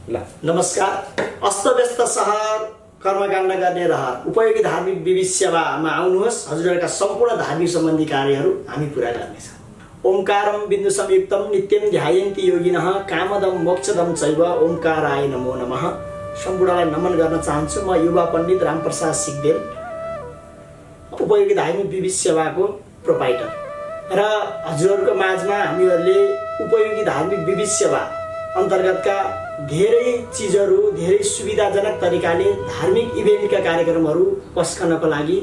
ल नमस्कार। अस्तव्यस्त सहर कर्मकाण्ड गर्ने रहर उपयोगी धार्मिक विविध सेवामा आउनुहोस्। हजुरहरूका सम्पूर्ण धार्मिक सम्बन्धी कार्यहरू हामी पूरा गर्नेछौँ। ओंकारम बिन्दु संयुक्तम नित्यम ध्यायन्ति योगिनः कामदम मोक्षदम चैव ओंकाराय नमो नमः। सम्पूर्णलाई नमन गर्न चाहन्छु। म युवा पण्डित रामप्रसाद सिग्देल, उपयोगी धार्मिक विविध सेवाको प्रोपाइटर र हजुरहरूको माझमा हामीहरूले उपयोगी धार्मिक विविध सेवा अन्तर्गतका धेरै चिजहरू धेरै सुविधाजनक तरिकाले धार्मिक इभेन्टका कार्यक्रमहरू पस्कनको लागि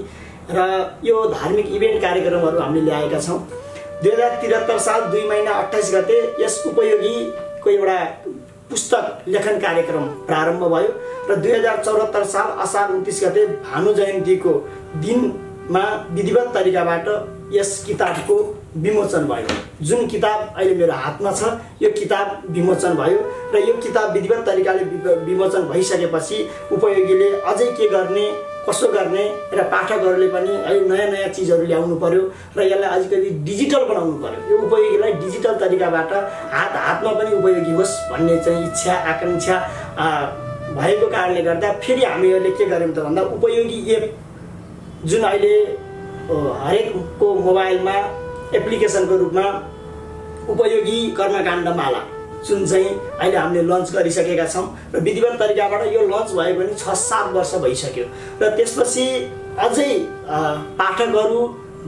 र यो धार्मिक इभेन्ट कार्यक्रमहरू हामीले ल्याएका छौँ। 2073 साल 2 महिना 28 गते यस उपयोगीको एउटा पुस्तक लेखन कार्यक्रम प्रारम्भ भयो र 2074 साल असार 29 गते भानु जयन्तीको दिनमा विधिवत तरिकाबाट यस किताबको विमोचन भयो। जुन किताब अहिले मेरो हातमा छ यो किताब विमोचन भयो र यो किताब विधिवत तरिकाले विमोचन भइसकेपछि उपयोगीले अझै के गर्ने कसो गर्ने र पाठकहरूले पनि अहिले नयाँ नयाँ चिजहरू ल्याउनु पर्यो र यसलाई अलिकति डिजिटल बनाउनु पर्यो। यो उपयोगीलाई डिजिटल तरिकाबाट हातमा पनि उपयोगी होस् भन्ने चाहिँ इच्छा आकांक्षा भएको कारणले गर्दा फेरि हामीहरूले के गर्यौँ त भन्दा उपयोगी एप जुन अहिले हरेकको मोबाइलमा एप्लिकेसनको रूपमा उपयोगी कर्मकाण्डमाला जुन चाहिँ अहिले हामीले लन्च गरिसकेका छौँ र विधिवत तरिकाबाट यो लन्च भयो भने 6-7 वर्ष भइसक्यो र त्यसपछि अझै पाठकहरू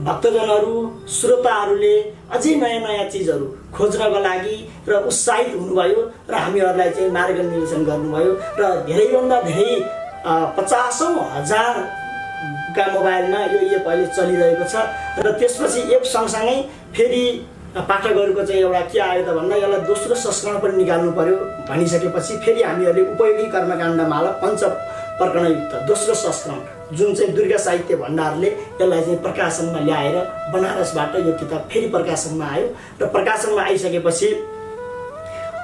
भक्तजनहरू श्रोताहरूले अझै नयाँ नयाँ चिजहरू खोज्नको लागि र उत्साहित हुनुभयो र हामीहरूलाई चाहिँ मार्गदर्शन गर्नुभयो र धेरैभन्दा धेरै 50,000 का मोबाइलमा यो एप अहिले चलिरहेको छ र त्यसपछि एप सँगसँगै फेरि पाठकहरूको चाहिँ एउटा के आयो त भन्दा यसलाई दोस्रो संस्करण पनि निकाल्नु पर्यो भनिसकेपछि फेरि हामीहरूले उपयोगी कर्मकाण्डमाला पञ्चप्रकरणयुक्त दोस्रो संस्करण जुन चाहिँ दुर्गा साहित्य भण्डारले यसलाई चाहिँ प्रकाशनमा ल्याएर बनारसबाट यो किताब फेरि प्रकाशनमा आयो र प्रकाशनमा आइसकेपछि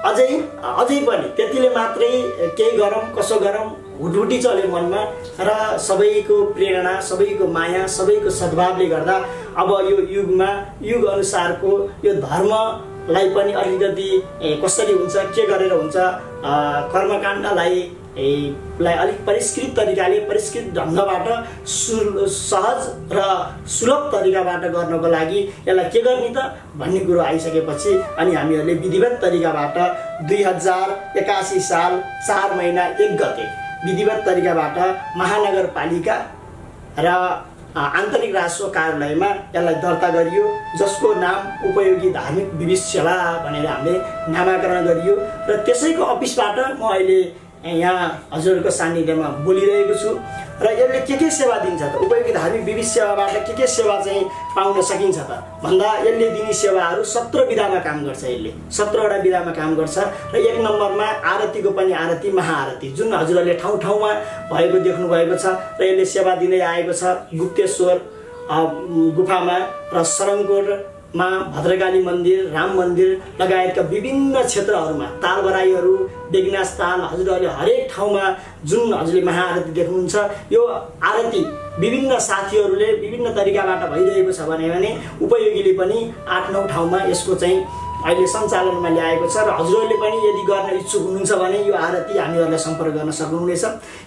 अझै पनि त्यतिले मात्रै केही गरौँ कसो गरौँ हुटहुटी चल्यो मनमा र सबैको प्रेरणा सबैको माया सबैको सद्भावले गर्दा अब यो युगमा युग अनुसारको यो धर्मलाई पनि अलिकति कसरी हुन्छ के गरेर हुन्छ कर्मकाण्डलाई अलिक परिष्कृत तरिकाले परिष्कृत ढङ्गबाट सहज र सुलभ तरिकाबाट गर्नको लागि यसलाई के गर्ने त भन्ने कुरो आइसकेपछि अनि हामीहरूले विधिवत तरिकाबाट 2081 साल 4 महिना 1 गते विधिवत तरिकाबाट महानगरपालिका र आन्तरिक राजस्व कार्यालयमा यसलाई दर्ता गरियो जसको नाम उपयोगी धार्मिक विविध सेवा भनेर हामीले नामाकरण गरियो र त्यसैको अफिसबाट म अहिले यहाँ हजुरहरूको सान्निध्यमा बोलिरहेको छु र यसले के सेवा दिन्छ त उपयोगी धार्मिक विविध सेवाबाट के सेवा चाहिँ पाउन सकिन्छ त भन्दा यसले दिने सेवाहरू 17 विधामा काम गर्छ। यसले 17 वटा विधामा काम गर्छ र 1 नम्बरमा आरतीको पनि आरती महाआरती जुन हजुरहरूले ठाउँ ठाउँमा भएको देख्नु भएको छ र यसले सेवा दिँदै आएको छ। गुप्तेश्वर गुफामा र सरङकोटमा भद्रकाली मन्दिर राम मन्दिर लगायतका विभिन्न क्षेत्रहरूमा तालबराईहरू बेगनास ताल हजुरहरूले हरेक ठाउँमा जुन हजुरले महाआरती देख्नुहुन्छ यो आरती विभिन्न साथीहरूले विभिन्न तरिकाबाट भइरहेको छ भने उपयोगीले पनि 8-9 ठाउँमा यसको चाहिँ अहिले सञ्चालनमा ल्याएको छ र हजुरहरूले पनि यदि गर्न इच्छुक हुनुहुन्छ भने यो आरती हामीहरूलाई सम्पर्क गर्न सक्नुहुनेछ।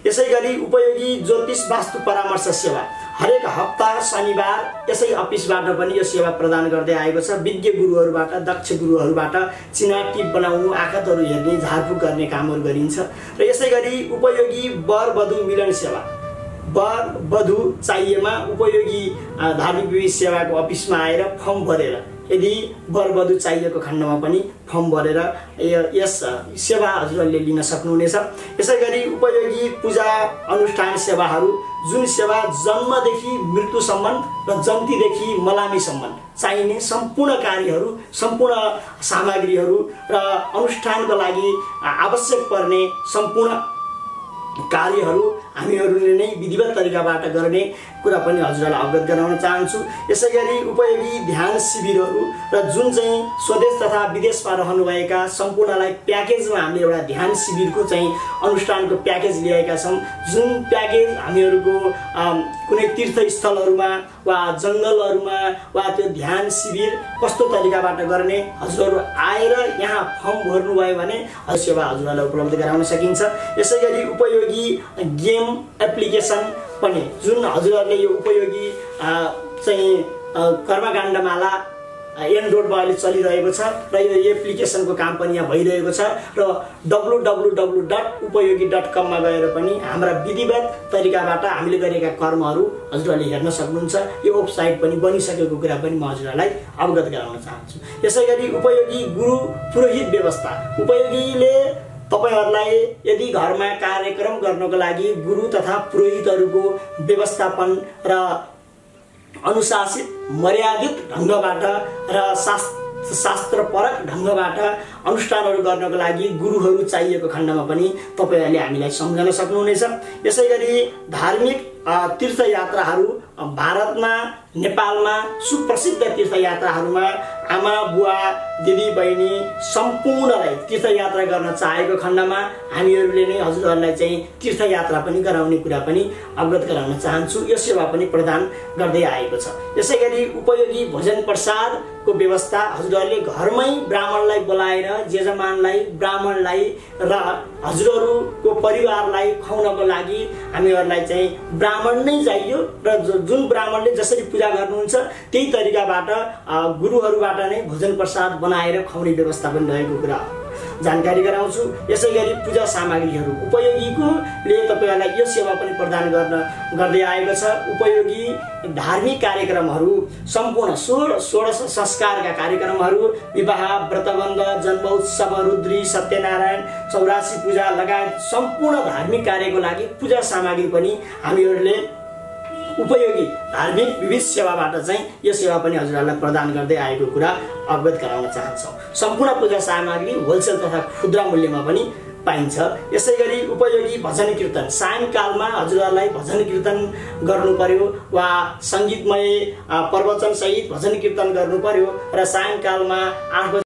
यसैगरी उपयोगी ज्योतिष वास्तु परामर्श सेवा हरेक हप्ता शनिबार यसै अफिसबाट पनि यो सेवा प्रदान गर्दै आएको छ। विज्ञ गुरुहरूबाट दक्ष गुरुहरूबाट चिना टिप बनाउनु आँखातहरू हेर्ने झारफुक गर्ने कामहरू गरिन्छ र यसैगरी उपयोगी वर वधु मिलन सेवा वर वधु चाहिएमा उपयोगी धार्मिक विविध सेवाको अफिसमा आएर फर्म भरेर यदि वर वधु चाहिएको खण्डमा पनि फर्म भरेर यस सेवा हजुरहरूले लिन सक्नुहुनेछ। यसैगरी उपयोगी पूजा अनुष्ठान सेवाहरू जुन सेवा जन्मदेखि मृत्युसम्म र जन्तीदेखि मलामीसम्म चाहिने सम्पूर्ण कार्यहरू सम्पूर्ण सामग्रीहरू र अनुष्ठानको लागि आवश्यक पर्ने सम्पूर्ण कार्यहरू हामीहरूले नै विधिवत तरिकाबाट गर्ने कुरा पनि हजुरहरूलाई अवगत गराउन चाहन्छु। यसैगरी उपयोगी ध्यान शिविरहरू र जुन चाहिँ स्वदेश तथा विदेशमा रहनुभएका सम्पूर्णलाई प्याकेजमा हामीले एउटा ध्यान शिविरको चाहिँ अनुष्ठानको प्याकेज ल्याएका छौँ। जुन प्याकेज हामीहरूको कुनै तीर्थस्थलहरूमा वा जङ्गलहरूमा वा त्यो ध्यान शिविर कस्तो तरिकाबाट गर्ने हजुरहरू आएर यहाँ फर्म भर्नुभयो भने सेवा हजुरहरूलाई उपलब्ध गराउन सकिन्छ। यसैगरी उपयोगी गेम एप्लिकेसन पनि जुन हजुरहरूले यो उपयोगी चाहिँ कर्मकाण्डमाला एन्ड्रोइडमा अहिले चलिरहेको छ र यो एप्लिकेसनको काम पनि यहाँ भइरहेको छ र www.upayogi.com मा गएर पनि हाम्रा विधिवत तरिकाबाट हामीले गरेका कर्महरू हजुरहरूले हेर्न सक्नुहुन्छ। यो वेबसाइट पनि बनिसकेको कुरा पनि म हजुरहरूलाई अवगत गराउन चाहन्छु। यसैगरी उपयोगी गुरु पुरोहित व्यवस्था उपयोगीले तपाईहरुलाई यदि घरमा कार्यक्रम गर्नको लागि गुरु तथा पुरोहितहरूको व्यवस्थापन र अनुशासित मर्यादित ढंगबाट र शास्त्रपरक ढंगबाट अनुष्ठानहरू गर्नको लागि गुरुहरू चाहिएको खण्डमा पनि तपाईहरुले हामीलाई सम्झन सक्नुहुनेछ। यसैगरी धार्मिक तीर्थयात्राहरू भारतमा नेपालमा सुप्रसिद्ध तीर्थयात्राहरूमा आमा बुवा दिदी बहिनी सम्पूर्णलाई तीर्थयात्रा गर्न चाहेको खण्डमा हामीहरूले नै हजुरहरूलाई चाहिँ तीर्थयात्रा पनि गराउने कुरा पनि अवगत गराउन चाहन्छु। यो सेवा पनि प्रदान गर्दै आएको छ। यसैगरी उपयोगी भोजन प्रसादको व्यवस्था हजुरहरूले घरमै ब्राह्मणलाई बोलाएर यजमानलाई ब्राह्मणलाई र हजुरहरूको परिवारलाई खुवाउनको लागि हामीहरूलाई चाहिँ ब्राह्मण नै चाहियो र जुन ब्राह्मणले जसरी पूजा गर्नुहुन्छ त्यही तरिकाबाट गुरुहरूबाट नै भोजन प्रसाद बनाएर खुवाउने व्यवस्था पनि रहेको कुरा जानकारी गराउँछु। यसैगरी पूजा सामग्रीहरू उपयोगीकोले तपाईहरुलाई यो सेवा पनि प्रदान गर्दै आएको छ। उपयोगी धार्मिक कार्यक्रमहरू सम्पूर्ण 16 संस्कारका कार्यक्रमहरू विवाह व्रतबन्ध जन्म उत्सव रुद्री सत्यनारायण 84 पूजा लगायत सम्पूर्ण धार्मिक कार्यको लागि पूजा सामग्री पनि हामीहरूले उपयोगी धार्मिक विविध सेवाबाट चाहिँ यो सेवा पनि हजुरहरूलाई प्रदान गर्दै आएको कुरा अवगत गराउन चाहन्छौँ। सम्पूर्ण पूजा सामग्री होलसेल तथा खुद्रा मूल्यमा पनि पाइन्छ। यसैगरी उपयोगी भजन कीर्तन सायंकालमा हजुरहरूलाई भजन कीर्तन गर्नु पर्यो वा संगीतमय प्रवचन सहित भजन कीर्तन गर्नु पर्यो र सायंकालमा 8